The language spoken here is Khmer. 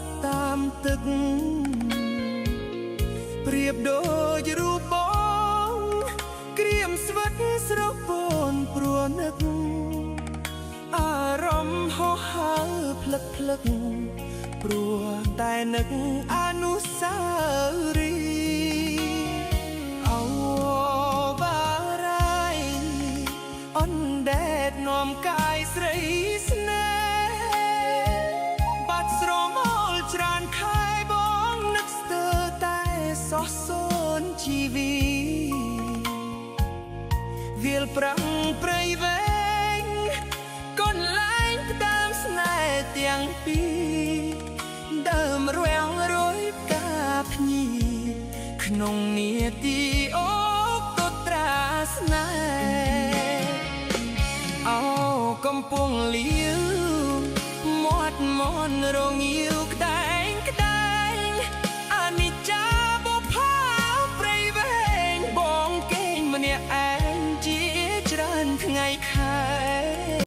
កតាមទឹកប្រៀបដូចរូបបងក្រៀមស្វិតស្រពនព្រោះនឹកអារម្មណ៍ហោះហើរភ្លឹកភ្លឹកព្រោះតែនឹកអនុស្សាវរីយ៍អូបារាយអនដែតនាំកាយស្រីស្នេហ៍បាត់ស្រមោលច្រើនខែបងនឹកស្ទើរតែសោះសូនជីវីវាលប្រាំងព្រៃវែងកូនលែងផ្ដើមស្នេហ៍ទាំងពីរដើមរាំងរយផ្កាភ្ញីក្នុងនាទីអូកុត្រាស្នេហ៍អូកំពុងលាវមាត់មន់រងាវក្តៅ